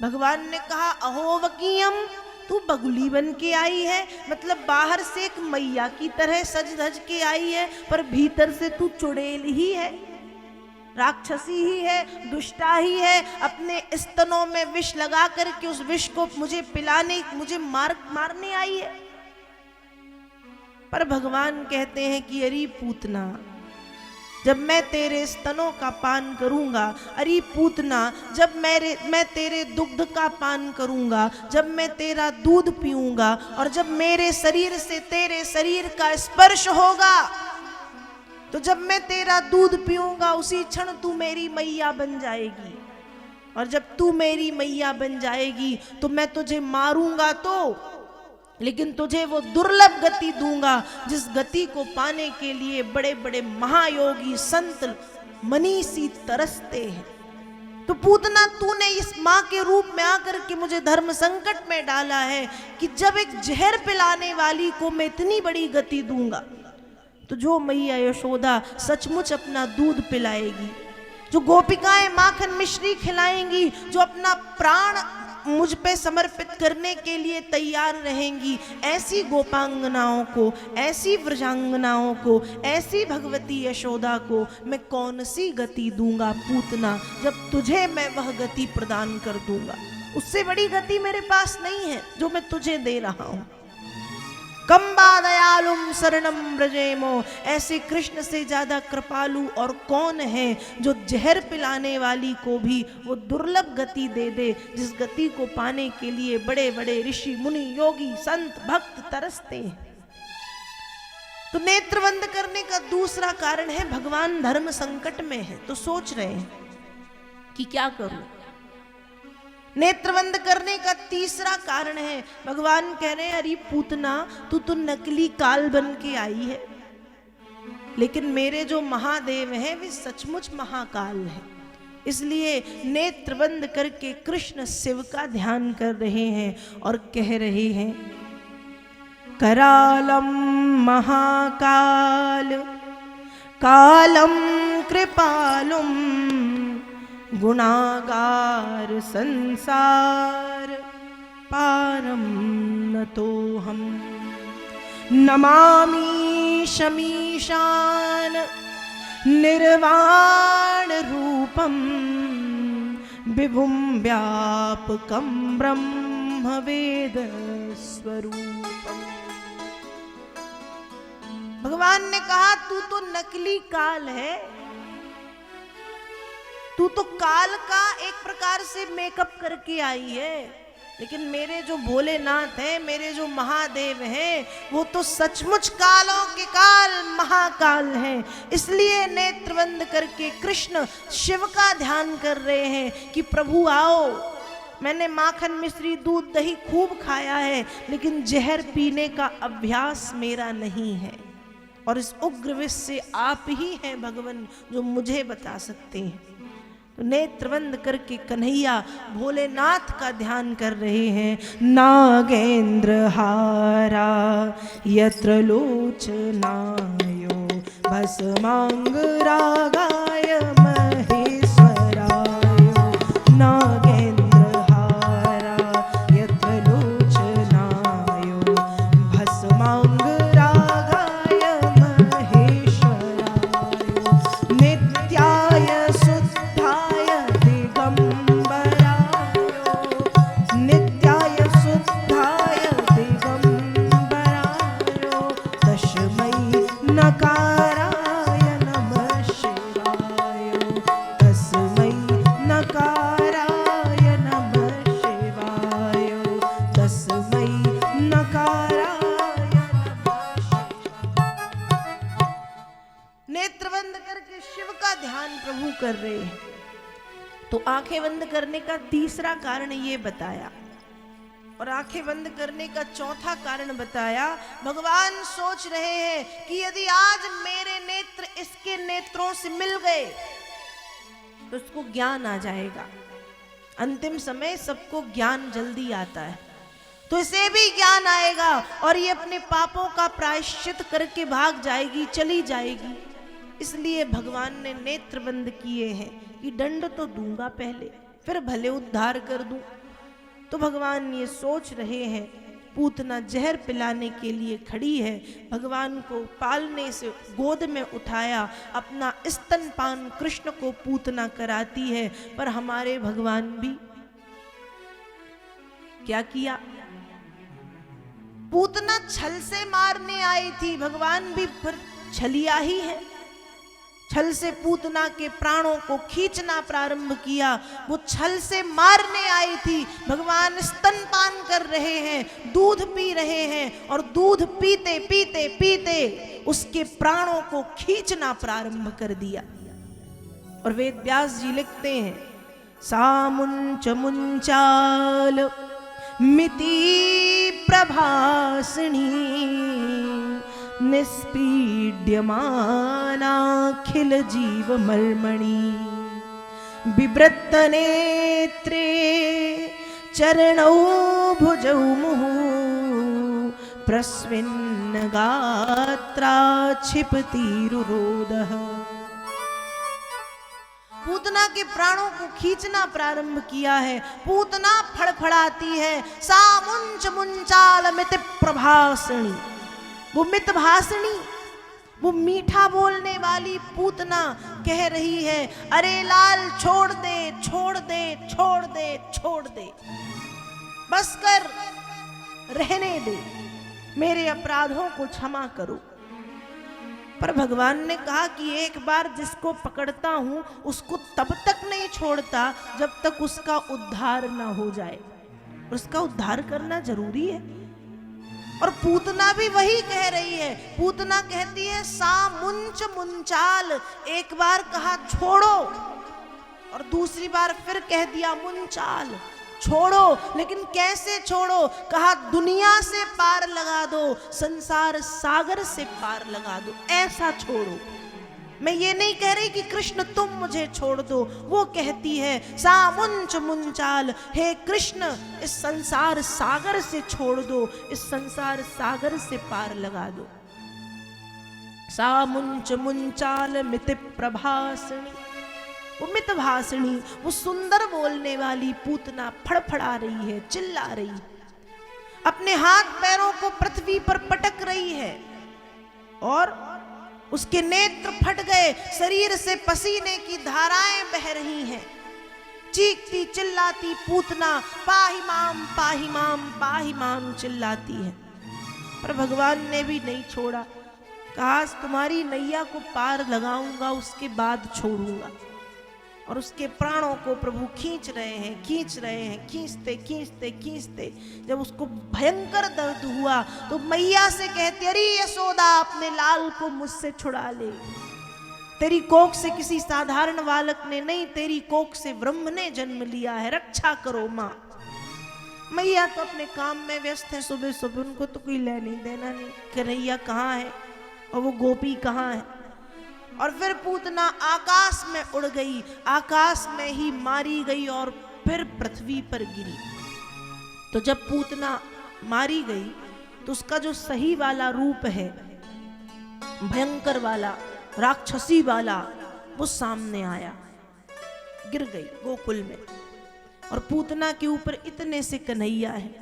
भगवान ने कहा अहोवकीयम, तू बगुली बन के आई है, मतलब बाहर से एक मैया की तरह सज धज के आई है, पर भीतर से तू चुड़ैल ही है, राक्षसी ही है, दुष्टा ही है। अपने स्तनों में विष लगा करके उस विष को मुझे पिलाने, मुझे मारने आई है। पर भगवान कहते हैं कि अरे पूतना, जब मैं तेरे स्तनों का पान करूंगा, अरे पूतना जब मैं तेरे दुग्ध का पान करूंगा, जब मैं तेरा दूध पीऊंगा, और जब मेरे शरीर से तेरे शरीर का स्पर्श होगा, तो जब मैं तेरा दूध पीऊंगा उसी क्षण तू मेरी मैया बन जाएगी। और जब तू मेरी मैया बन जाएगी तो मैं तुझे मारूंगा तो, लेकिन तुझे वो दुर्लभ गति दूंगा जिस गति को पाने के लिए बड़े बड़े महायोगी संत मनीषी तरसते हैं। तो पूतना, तूने इस माँ के रूप में आकर के मुझे धर्म संकट में डाला है कि जब एक जहर पिलाने वाली को मैं इतनी बड़ी गति दूंगा, तो जो मैया यशोदा सचमुच अपना दूध पिलाएगी, जो गोपिकाएं माखन मिश्री खिलाएंगी, जो अपना प्राण मुझ पे समर्पित करने के लिए तैयार रहेंगी, ऐसी गोपांगनाओं को, ऐसी व्रजांगनाओं को, ऐसी भगवती यशोदा को मैं कौन सी गति दूंगा पूतना, जब तुझे मैं वह गति प्रदान कर दूंगा। उससे बड़ी गति मेरे पास नहीं है जो मैं तुझे दे रहा हूं। कंबा दयालुम शरणम ब्रजेमो, ऐसे कृष्ण से ज्यादा कृपालु और कौन है जो जहर पिलाने वाली को भी वो दुर्लभ गति दे दे, जिस गति को पाने के लिए बड़े बड़े ऋषि मुनि योगी संत भक्त तरसते हैं। तो नेत्र बंद करने का दूसरा कारण है भगवान धर्म संकट में है, तो सोच रहे हैं कि क्या करूं। नेत्र बंद करने का तीसरा कारण है, भगवान कह रहे हैं अरे पूतना, तू तो नकली काल बन के आई है, लेकिन मेरे जो महादेव हैं वे सचमुच महाकाल हैं। इसलिए नेत्र बंद करके कृष्ण शिव का ध्यान कर रहे हैं और कह रहे हैं करालम महाकाल कालम कृपालुम गुणागार संसार पारम नतोहम नमामि शमीशान निर्वाण रूपम विभुम व्यापकम ब्रह्म वेद स्वरूपम। भगवान ने कहा तू तो नकली काल है, तू तो काल का एक प्रकार से मेकअप करके आई है, लेकिन मेरे जो भोलेनाथ हैं, मेरे जो महादेव हैं, वो तो सचमुच कालों के काल महाकाल हैं। इसलिए नेत्र बंद करके कृष्ण शिव का ध्यान कर रहे हैं कि प्रभु आओ, मैंने माखन मिश्री दूध दही खूब खाया है, लेकिन जहर पीने का अभ्यास मेरा नहीं है, और इस उग्र विष से आप ही हैं भगवान जो मुझे बता सकते हैं। तो नेत्र बंद करके कन्हैया भोलेनाथ का ध्यान कर रहे हैं। नागेंद्र हारा यत्र लोचनायो भस्मांग रागाय महेश्वरायो। नागेंद्र हारा यत्र लोचनायो भस्मांग कर रहे हैं। तो आंखें बंद करने का तीसरा कारण ये बताया, और आंखें बंद करने का चौथा कारण बताया। भगवान सोच रहे हैं कि यदि आज मेरे नेत्र इसके नेत्रों से मिल गए तो इसको ज्ञान आ जाएगा। अंतिम समय सबको ज्ञान जल्दी आता है, तो इसे भी ज्ञान आएगा और ये अपने पापों का प्रायश्चित करके भाग जाएगी, चली जाएगी। इसलिए भगवान ने नेत्र बंद किए हैं कि दंड तो दूंगा पहले, फिर भले उद्धार कर दूं। तो भगवान ये सोच रहे हैं, पूतना जहर पिलाने के लिए खड़ी है, भगवान को पालने से गोद में उठाया, अपना स्तनपान कृष्ण को पूतना कराती है। पर हमारे भगवान भी क्या किया, पूतना छल से मारने आई थी, भगवान भी फिर छलिया ही है, छल से पूतना के प्राणों को खींचना प्रारंभ किया। वो छल से मारने आई थी, भगवान स्तनपान कर रहे हैं, दूध पी रहे हैं, और दूध पीते पीते पीते उसके प्राणों को खींचना प्रारंभ कर दिया। और वेद व्यास जी लिखते हैं, सामुंच मुंचाल मिति प्रभासिणी निस्पीड्यमानाखिल जीव मर्मणि बिव्रत नेत्रे चरणौ भुजौ मुहुः प्रस्विन्न गात्रा क्षिपतिरुरोदः। पूतना के प्राणों को खींचना प्रारंभ किया है, पूतना फड़फड़ाती है, सा मुंच मुंचाल मिति प्रभासिणी, वो मितभाषिणी, वो मीठा बोलने वाली पूतना कह रही है, अरे लाल छोड़ दे छोड़ दे छोड़ दे छोड़ दे, बस कर, रहने दे, मेरे अपराधों को क्षमा करो। पर भगवान ने कहा कि एक बार जिसको पकड़ता हूं उसको तब तक नहीं छोड़ता जब तक उसका उद्धार ना हो जाए, उसका उद्धार करना जरूरी है। और पूतना भी वही कह रही है, पूतना कहती है सा मुंच मुंचाल, एक बार कहा छोड़ो और दूसरी बार फिर कह दिया मुंचाल, छोड़ो, लेकिन कैसे छोड़ो, कहा दुनिया से पार लगा दो, संसार सागर से पार लगा दो, ऐसा छोड़ो। मैं ये नहीं कह रही कि कृष्ण तुम मुझे छोड़ दो, वो कहती है सा मुंच मुंचाल, हे कृष्ण इस संसार सागर से छोड़ दो, इस संसार सागर से पार लगा दो। सा मुंच मुंचाल मिति प्रभासिणी, वो मितभाषिणी, वो सुंदर बोलने वाली पूतना फड़फड़ा रही है, चिल्ला रही है, अपने हाथ पैरों को पृथ्वी पर पटक रही है और उसके नेत्र फट गए, शरीर से पसीने की धाराएं बह रही हैं, चीखती चिल्लाती पूतना पाही माम चिल्लाती है। पर भगवान ने भी नहीं छोड़ा, कहा तुम्हारी नैया को पार लगाऊंगा उसके बाद छोड़ूंगा। और उसके प्राणों को प्रभु खींच रहे हैं, खींचते खींचते खींचते जब उसको भयंकर दर्द हुआ तो मैया से कहती, अरे यशोदा अपने लाल को मुझसे छुड़ा ले, तेरी कोख से किसी साधारण बालक ने नहीं, तेरी कोख से ब्रह्म ने जन्म लिया है, रक्षा करो माँ। मैया तो अपने काम में व्यस्त है, सुबह सुबह उनको तो कोई लेने देना नहीं, कन्हैया कहाँ है और वो गोपी कहाँ है। और फिर पूतना आकाश में उड़ गई, आकाश में ही मारी गई और फिर पृथ्वी पर गिरी। तो जब पूतना मारी गई तो उसका जो सही वाला रूप है, भयंकर वाला, राक्षसी वाला, वो सामने आया, गिर गई गोकुल में। और पूतना के ऊपर इतने से कन्हैया है,